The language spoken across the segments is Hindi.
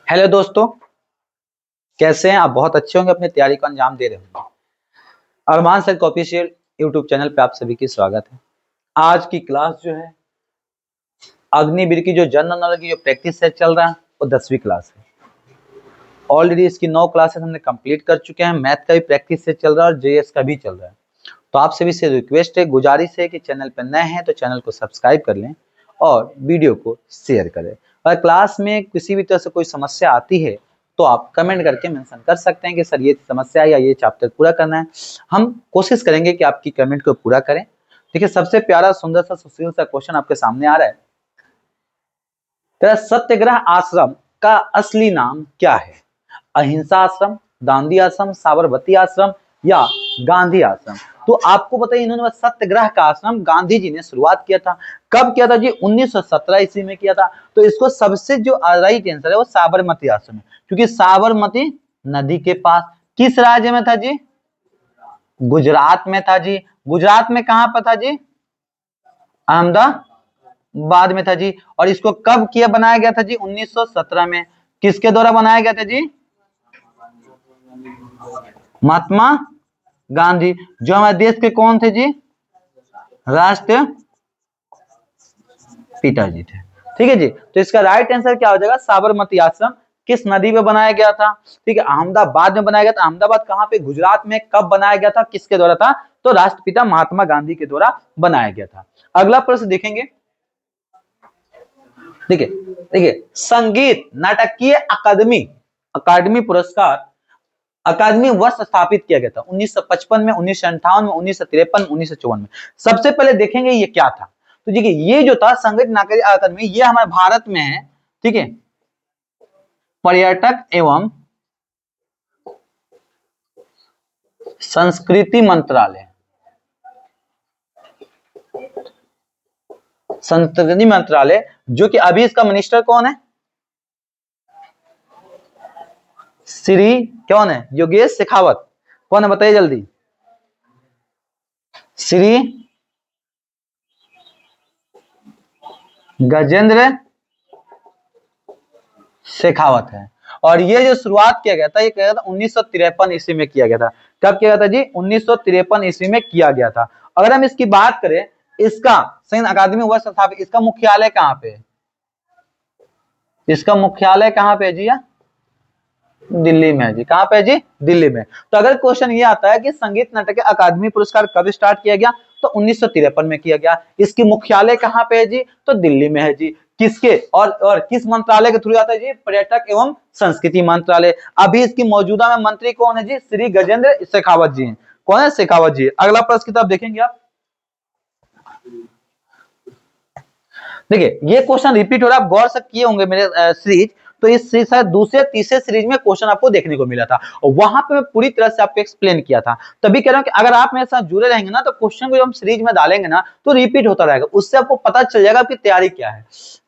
हेलो दोस्तों, कैसे हैं आप? बहुत अच्छे होंगे, अपनी तैयारी को अंजाम दे रहे होंगे। अरमान सर का ऑफिशियल यूट्यूब चैनल पे आप सभी की स्वागत है। आज की क्लास जो है अग्निवीर की जो जनरल नॉलेज की जो प्रैक्टिस सेट चल रहा है वो 10वीं क्लास है। ऑलरेडी इसकी 9 क्लासेस हमने कंप्लीट कर चुके हैं। मैथ का भी प्रैक्टिस सेट चल रहा है और जेएस का भी चल रहा है। तो आप सभी से रिक्वेस्ट है, गुजारिश है कि चैनल पर नए हैं तो चैनल को सब्सक्राइब कर लें और वीडियो को शेयर करें। अगर क्लास में किसी भी तरह से कोई समस्या आती है तो आप कमेंट करके मेंशन कर सकते हैं कि सर ये समस्या या ये चैप्टर पूरा करना है। हम कोशिश करेंगे कि आपकी कमेंट को पूरा करें। देखिए, सबसे प्यारा सुंदर सा सुशील सा क्वेश्चन आपके सामने आ रहा है। तेरा सत्याग्रह आश्रम का असली नाम क्या है? अहिंसा आश्रम, दांडी आश्रम, साबरमती आश्रम या गांधी आश्रम? तो आपको बताइए, इन्होंने सत्याग्रह का आश्रम गांधी जी ने शुरुआत किया था। कब किया था जी? 1917 ईस्वी में किया था। तो इसको सबसे जो राइट आंसर है वो साबरमती आश्रम है, क्योंकि साबरमती नदी के पास। किस राज्य में था जी? गुजरात में था जी। गुजरात में कहां पर था जी? अहमदाबाद में था जी। और इसको कब किया बनाया गया था जी? 1917 में। किसके द्वारा बनाया गया था जी? महात्मा गांधी, जो हमारे देश के कौन थे जी? राष्ट्र पिताजी थे। ठीक है जी। तो इसका राइट आंसर क्या हो जाएगा? साबरमती आश्रम। किस नदी पे बनाया गया था? ठीक है, अहमदाबाद में बनाया गया था। अहमदाबाद कहां पे? गुजरात में। कब बनाया गया था? किसके द्वारा था? तो राष्ट्रपिता महात्मा गांधी के द्वारा बनाया गया था। अगला प्रश्न देखेंगे। देखिए देखिए, संगीत नाटकीय अकादमी अकादमी पुरस्कार अकादमी वर्ष स्थापित किया गया था 1955 में, 1958 में, 1953, 1954 में। सबसे पहले देखेंगे ये क्या था। तो देखिए, ये जो था संगीत नाटकीय अकादमी, ये हमारे भारत में है। ठीक है, पर्यटक एवं संस्कृति मंत्रालय, संस्कृति मंत्रालय, जो कि अभी इसका मिनिस्टर कौन है? श्री कौन है? योगेश शेखावत। कौन है बताइए जल्दी? श्री गजेंद्र शेखावत है। और ये जो शुरुआत किया गया था, ये किया गया था 1953 ईस्वी में किया गया था। कब किया गया था जी? 1953 ईस्वी में किया गया था। अगर हम इसकी बात करें, इसका संगीत अकादमी वर्ष स्थापित, इसका मुख्यालय कहां पे है? इसका मुख्यालय कहां पे है जी? दिल्ली में है जी। कहां पे है जी? दिल्ली में। तो अगर क्वेश्चन ये आता है कि संगीत नाटक अकादमी पुरस्कार कब स्टार्ट किया गया, तो 1953 में किया गया। इसकी मुख्यालय कहां पे है जी? तो दिल्ली में है जी। किसके और किस मंत्रालय के थ्रू आता है जी? पर्यटक एवं संस्कृति मंत्रालय। अभी इसकी मौजूदा में मंत्री कौन है जी? श्री गजेंद्र शेखावत जी हैं। कौन है? शेखावत जी। अगला प्रश्न की तरफ देखेंगे आप। देखिए, ये क्वेश्चन रिपीट हो रहा है, आप गौर से किए होंगे मेरे सीरीज। तो इस शायद दूसरे तीसरे सीरीज में क्वेश्चन आपको देखने को मिला था, और वहां पे मैं पूरी तरह से आपको एक्सप्लेन किया था। तभी कह रहा हूं कि अगर आप मेरे साथ जुड़े रहेंगे ना, तो क्वेश्चन को जब हम सीरीज में डालेंगे ना, तो रिपीट होता रहेगा। उससे आपको पता चल जाएगा आपकी तैयारी क्या है।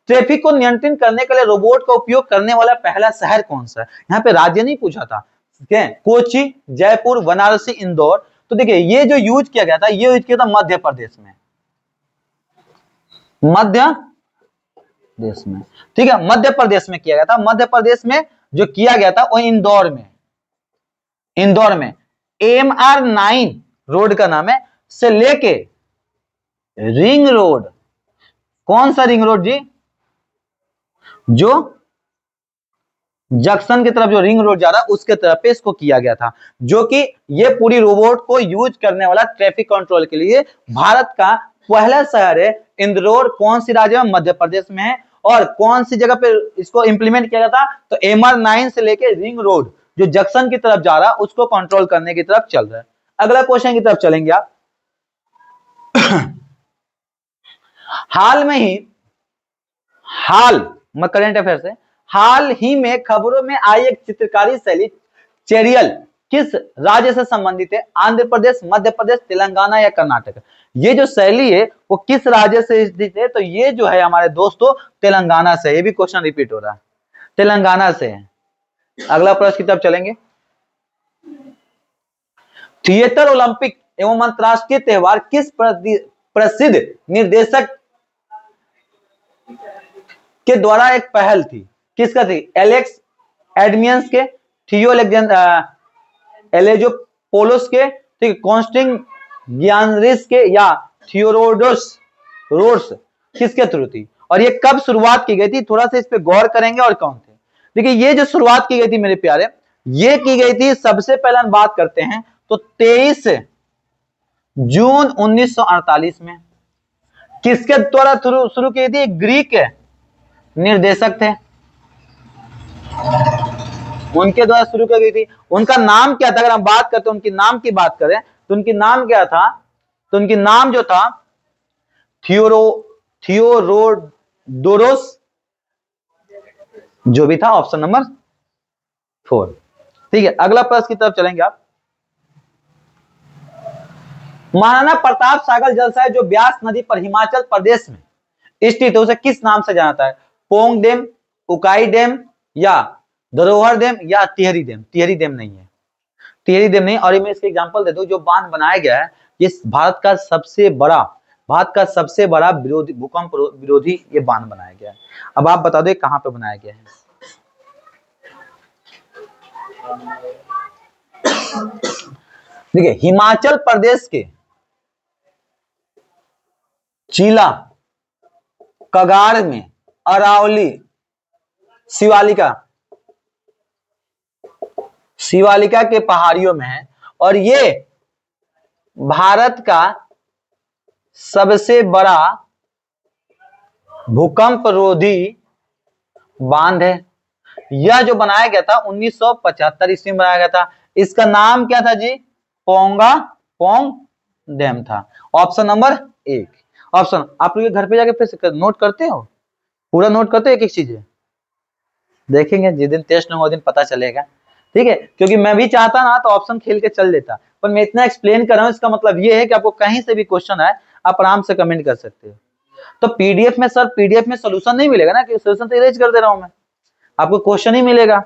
ट्रैफिक को नियंत्रित करने के लिए रोबोट का उपयोग करने वाला पहला शहर कौन सा है? यहाँ पे राज्य नहीं पूछा था। ठीक है, कोची, जयपुर, बनारसी, इंदौर। तो देखिए, ये जो यूज किया गया था, ये यूज किया था मध्य प्रदेश में। मध्य देश में। ठीक है, मध्य प्रदेश में किया गया था। मध्य प्रदेश में जो किया गया था वो इंदौर में। इंदौर में AMR9 रोड का नाम है, से लेके रिंग रोड। कौन सा रिंग रोड जी? जो जंक्शन की तरफ जो रिंग रोड जा रहा है उसके तरफ पे इसको किया गया था, जो कि ये पूरी रोबोट को यूज करने वाला ट्रैफिक कंट्रोल के लिए भारत का पहला शहर है इंदौर। कौन सी राज्य में? मध्य प्रदेश में है। और कौन सी जगह पे इसको इंप्लीमेंट किया गया था? तो AMR9 से लेके रिंग रोड जो जंक्शन की तरफ जा रहा है उसको कंट्रोल करने की तरफ चल रहा है। अगला क्वेश्चन की तरफ चलेंगे आप। हाल में ही करंट अफेयर से हाल ही में खबरों में आई एक चित्रकारी शैली चेरियल किस राज्य से संबंधित है? आंध्र प्रदेश, मध्य प्रदेश, तेलंगाना या कर्नाटक? ये जो शैली है वो किस राज्य से स्थित है? तो ये जो है हमारे दोस्तों तेलंगाना से। ये भी क्वेश्चन रिपीट हो रहा है, तेलंगाना से है। अगला प्रश्न की तरफ चलेंगे। थिएटर ओलंपिक एवं अंतरराष्ट्रीय त्यौहार किस प्रसिद्ध निर्देशक के द्वारा एक पहल थी? किसका थी? एलेक्स एडमियंस के, एलेजोपोलोस के, ठीक है, कॉन्स्टेंटिनोस के, या थियोडोरस रोड्स, किसके थ्रू थी और ये कब शुरुआत की गई थी, थोड़ा सा इस पे गौर करेंगे। और कौन थे, देखिए ये जो शुरुआत की गई थी मेरे प्यारे, ये की गई थी, सबसे पहले हम बात करते हैं तो 23 जून 1948 में। किसके द्वारा शुरू की थी, ग्रीक निर्देशक थे, उनके द्वारा शुरू की गई थी। उनका नाम क्या था, अगर हम बात करते हैं उनकी नाम की बात करें तो उनकी नाम क्या था, तो उनकी नाम जो था थियोडोरस, जो भी था, ऑप्शन नंबर 4। ठीक है, अगला प्रश्न की तरफ चलेंगे आप। महाराणा प्रताप सागर जलाशय जो ब्यास नदी पर हिमाचल प्रदेश में स्थित है, उसे किस नाम से जाना जाता है, पोंग डैम, उकाई डैम, या धरोहर डैम, या टिहरी डैम। टिहरी डैम नहीं है, टिहरी डैम नहीं। और मैं इसके एग्जांपल दे दूं, जो बांध बनाया गया है ये भारत का सबसे बड़ा विरोधी, भूकंप विरोधी ये बांध बनाया गया है। अब आप बता दो कहां पे बनाया गया है। देखिए, हिमाचल प्रदेश के चीला, कगाड़ में, अरावली, शिवालिका के पहाड़ियों में है, और ये भारत का सबसे बड़ा भूकंप रोधी बांध है। यह जो बनाया गया था 1975 ईस्वी में बनाया गया था। इसका नाम क्या था जी, पोंग डैम था। Option number 1। ऑप्शन आप लोग घर पे जाके फिर नोट करते हो, पूरा नोट करते हो, एक एक चीजें देखेंगे, जिस दिन टेस्ट होगा उस दिन पता चलेगा। ठीक है, क्योंकि मैं भी चाहता ना तो ऑप्शन खेल के चल देता, पर मैं इतना एक्सप्लेन कर रहा हूं, इसका मतलब ये है कि आपको कहीं से भी क्वेश्चन आए आप आराम से कमेंट कर सकते हो। तो पीडीएफ में सर, पीडीएफ में सोल्यूशन नहीं मिलेगा ना, कि सोल्यूशन तो इरेज कर दे रहा हूं मैं, आपको क्वेश्चन ही मिलेगा।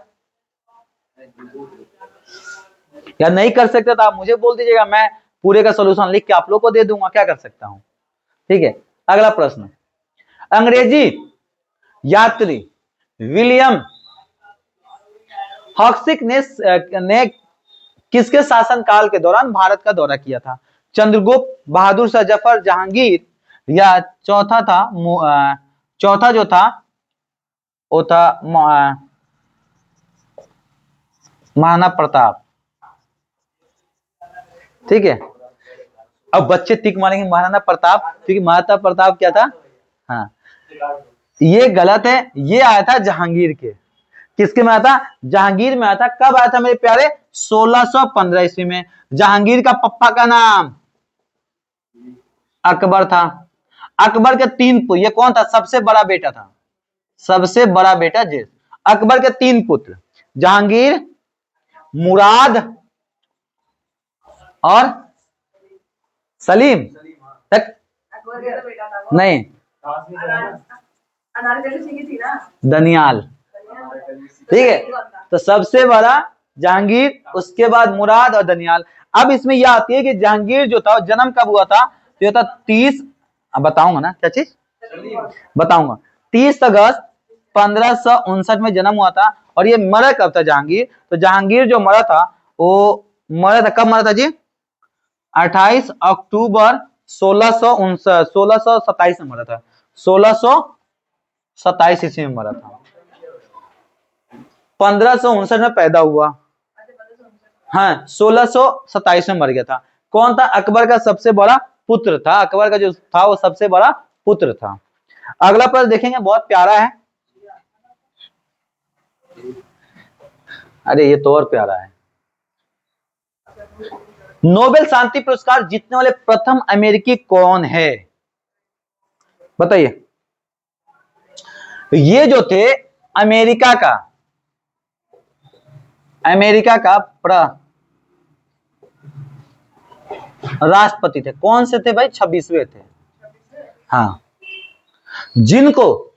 या नहीं कर सकते तो आप मुझे बोल दीजिएगा, मैं पूरे का सोल्यूशन लिख के आप लोग को दे दूंगा, क्या कर सकता हूं। ठीक है, अगला प्रश्न, अंग्रेजी यात्री विलियम हॉक्सिक ने किसके शासनकाल के दौरान भारत का दौरा किया था, चंद्रगुप्त, बहादुर शाह जफर, जहांगीर, या चौथा जो था वो था महाराणा प्रताप। ठीक है, अब बच्चे टिक मारेंगे महाराणा प्रताप, क्योंकि महाराणा प्रताप क्या था, हाँ ये गलत है, ये आया था जहांगीर के। किसके में आया था, जहांगीर में आया था। कब आया था मेरे प्यारे, 1615 ईस्वी में। जहांगीर का पप्पा का नाम अकबर था। अकबर के 3 पुत्र, ये कौन था, सबसे बड़ा बेटा था, सबसे बड़ा बेटा जी। अकबर के 3 पुत्र, जहांगीर, मुराद और सलीम। तक नहीं, दनियाल। ठीक है, तो सबसे बड़ा जहांगीर, उसके बाद मुराद और दनियाल। अब इसमें यह आती है कि जहांगीर जो था जन्म कब हुआ था, तो ये था 30, बताऊंगा ना क्या चीज बताऊंगा, 30 अगस्त 1559 में जन्म हुआ था। और ये मरा कब था जहांगीर, तो जहांगीर जो मरा था वो मरा था, कब मरा था जी, 28 अक्टूबर 1627 में मरा था, 1627 ईस्वी में मरा था। 1559 में पैदा हुआ, हाँ 1627 में मर गया था। कौन था, अकबर का सबसे बड़ा पुत्र था, अकबर का जो था वो सबसे बड़ा पुत्र था। अगला प्रश्न देखेंगे, बहुत प्यारा है, अरे ये तो और प्यारा है। नोबेल शांति पुरस्कार जीतने वाले प्रथम अमेरिकी कौन है, बताइए। ये जो थे अमेरिका का राष्ट्रपति थे। कौन से थे भाई, 26वें थे। हाँ, जिनको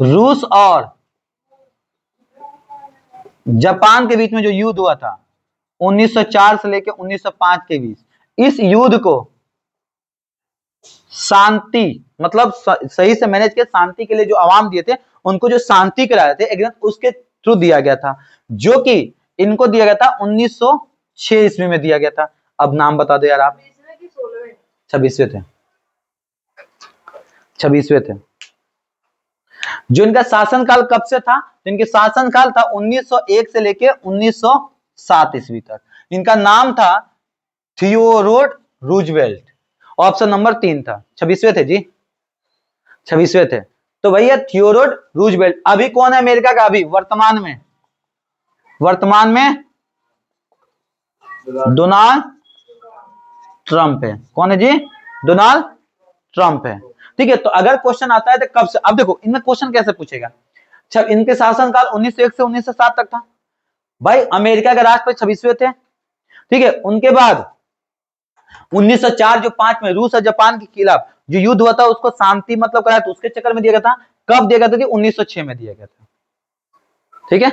रूस और जापान के बीच में जो युद्ध हुआ था 1904 से लेकर 1905 के बीच, इस युद्ध को शांति, मतलब सही से मैनेज के शांति के लिए जो आवाम दिए थे, उनको जो शांति कराए थे एकदम, उसके थ्रू दिया गया था, जो कि इनको दिया गया था 1906 ईस्वी में दिया गया था। अब नाम बता दो यार आप। 26वें थे, 26वें थे। जो इनका शासनकाल कब से था? तो इनके शासनकाल था 1901 से लेके 1907 ईस्वी तक। इनका नाम था थियोडोर रूजवेल्ट। ऑप्शन नंबर 3 था। 26वें थे जी, 26वें थे। तो भैया थियोडोर रूजवेल्ट। अभी कौन है अमेरिका का? अभी वर्तमान में डोनाल्ड ट्रंप है। कौन है जी? डोनाल्ड ट्रंप है। ठीक है, तो अगर क्वेश्चन आता है तो कब से, अब देखो इनमें क्वेश्चन कैसे पूछेगा। अच्छा, इनके शासनकाल 1901 से 1907 तक था। भाई अमेरिका के राष्ट्रपति 26वें थे। ठीक है, उनके बाद 1904 जो 5 में रूस और जापान के खिलाफ जो युद्ध हुआ था उसको शांति मतलब कराया, तो उसके चक्कर में दिया गया था। कब दिया गया था? 1906 में दिया गया था। ठीक है,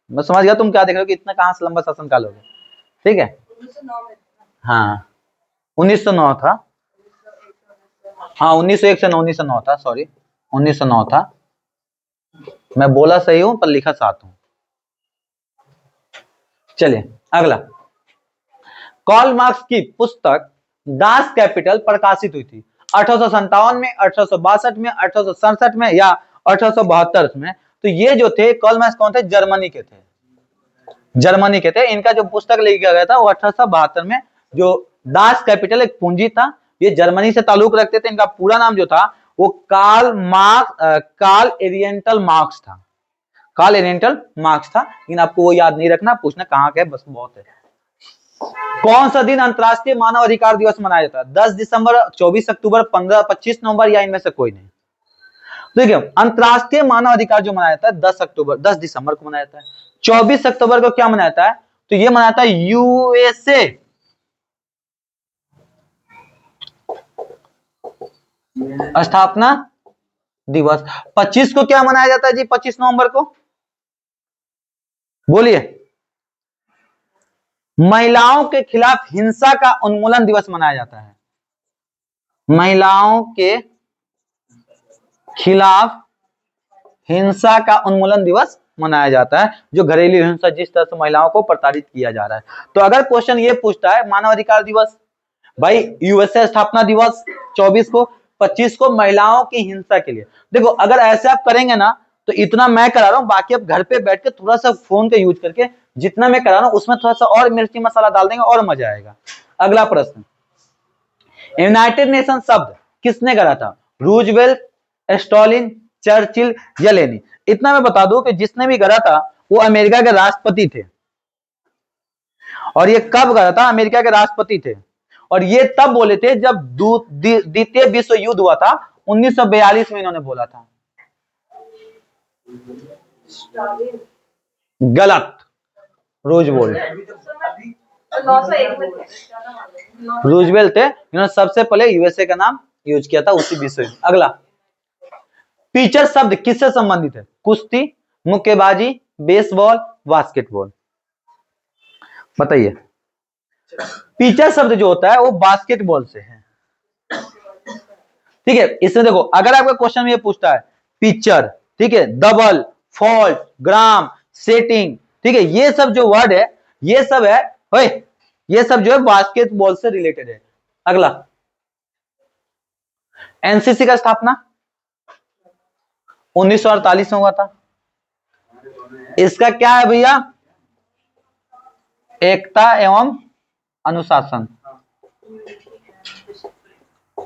मैं समझ गया तुम क्या देख रहे हो कि इतना कहां से लंबा शासनकाल हो गया। ठीक है, 1909 में। हाँ 1909 था। हाँ 1901 से 1909 था, सॉरी 1909 था। मैं बोला सही हूं पर लिखा 7 हूं। चलिए अगला, कार्ल मार्क्स की पुस्तक दास कैपिटल प्रकाशित हुई थी 1857 में, 1862 में, 1867 में या 1872 में। तो ये जो थे कार्ल मार्क्स कौन थे? जर्मनी के थे, जर्मनी के थे। इनका जो पुस्तक लिखा गया था वो 1872 में। जो दास कैपिटल एक पूंजी था, ये जर्मनी से ताल्लुक रखते थे। इनका पूरा नाम जो था वो कार्ल एरिएंटल मार्क्स था, कार्ल एरिएंटल मार्क्स था। लेकिन आपको वो याद नहीं रखना, पूछना कहां का है बस, बहुत है। कौन सा दिन अंतरराष्ट्रीय मानव अधिकार दिवस मनाया जाता है? 10 दिसंबर, 24 अक्टूबर, 15, 25 नवंबर या इनमें से कोई नहीं? देखिए अंतरराष्ट्रीय मानव अधिकार जो मनाया जाता है 10 अक्टूबर, 10 दिसंबर को मनाया जाता है। 24 अक्टूबर को क्या मनाया जाता है? तो ये मनाया जाता है यूएसए स्थापना दिवस। 25 को क्या मनाया जाता है जी? 25 नवंबर को बोलिए। महिलाओं के खिलाफ हिंसा का उन्मूलन दिवस मनाया जाता है। महिलाओं के खिलाफ हिंसा का उन्मूलन दिवस मनाया जाता है, जो घरेलू हिंसा जिस तरह से महिलाओं को प्रताड़ित किया जा रहा है। तो अगर क्वेश्चन ये पूछता है मानव अधिकार दिवस, भाई यूएसए स्थापना दिवस 24 को, 25 को महिलाओं की हिंसा के लिए। देखो अगर ऐसे आप करेंगे ना, तो इतना मैं करा रहा हूं, बाकी आप घर पे बैठ के थोड़ा सा फोन का यूज करके जितना मैं करा रहा हूं उसमें थोड़ा सा और मिर्ची मसाला डाल देंगे और मजा आएगा। अगला प्रश्न, यूनाइटेड नेशन शब्द किसने करा था? रूजवेल्ट, स्टॉलिन, चर्चिल या लेनिन? इतना मैं बता दूं कि जिसने भी करा था वो अमेरिका के राष्ट्रपति थे। और ये कब करा था? अमेरिका के राष्ट्रपति थे। और ये तब बोले थे जब द्वितीय विश्व युद्ध हुआ था, 1942 में इन्होंने बोला था। गलत, रूजवेल्ट थे। इन्होंने सबसे पहले यूएसए का नाम यूज किया था उसी विश्व युद्ध। अगला, पिचर शब्द किससे संबंधित है? कुश्ती, मुक्केबाजी, बेसबॉल, बास्केटबॉल? बताइए। पिचर शब्द जो होता है वो बास्केटबॉल से है। ठीक है, इसमें देखो अगर आपका क्वेश्चन में ये पूछता है पिचर, ठीक है, डबल, फॉल्ट, ग्राम, सेटिंग, ठीक है, ये सब जो वर्ड है ये सब है, ये सब जो है बास्केटबॉल से रिलेटेड है। अगला, एनसीसी का स्थापना 1948 में हुआ था। इसका क्या है भैया? एकता एवं अनुशासन,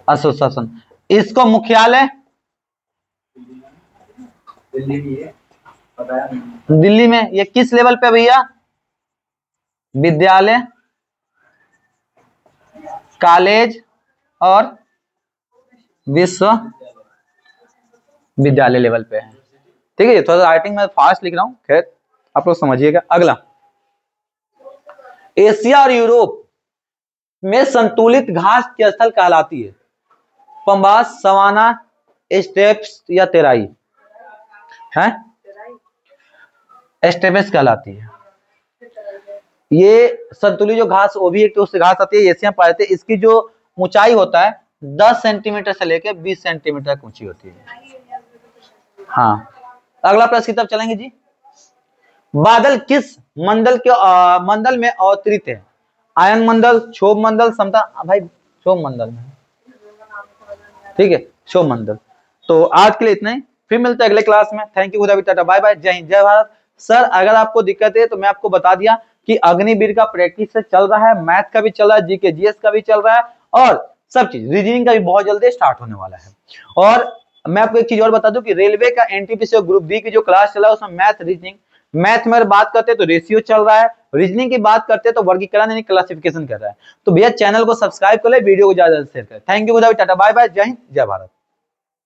एसोसिएशन। इसको मुख्यालय दिल्ली में। ये किस लेवल पे भैया? विद्यालय, कॉलेज और विश्वविद्यालय लेवल पे है। ठीक है, थोड़ा राइटिंग में फास्ट लिख रहा हूं, खैर आप लोग समझिएगा। अगला, एशिया और यूरोप में संतुलित घास की स्थल कहलाती है? पंबास, सवाना, स्टेप्स या तेराई? है स्टेप्स कहलाती है। ये संतुलित जो घास, वो भी एक तो उससे घास आती है, एशिया पाए थे। इसकी जो ऊंचाई होता है 10 सेंटीमीटर से लेकर 20 सेंटीमीटर तक ऊंची होती है। हाँ, अगला प्रश्न की तरफ चलेंगे जी। बादल किस मंडल के मंडल में अवतरित है? आयन मंडल, क्षोभ मंडल, समता, भाई क्षोभ मंडल में, ठीक है, क्षोभ मंडल। तो आज के लिए इतना ही, फिर मिलते हैं अगले क्लास में। Thank you, tata, bye bye, जय हिंद, जय भारत। सर अगर आपको दिक्कत है तो मैं आपको बता दिया कि अग्निवीर का प्रैक्टिस से चल रहा है, मैथ का भी चल रहा है, जीके जीएस का भी चल रहा है, और सब चीज रीजनिंग का भी बहुत जल्दी स्टार्ट होने वाला है। और मैं आपको एक चीज और बता दूं कि रेलवे का एनटीपीसी और ग्रुप डी की जो क्लास चला है उसमें मैथ रीजनिंग, मैथ में अगर बात करते हैं तो रेशियो चल रहा है, रीजनिंग की बात करते हैं तो वर्गीकरण यानी क्लासिफिकेशन कर रहा है। तो भैया चैनल को सब्सक्राइब कर ले, वीडियो को ज्यादा शेयर करें। Thank you, tata, bye bye, जय हिंद, जय भारत।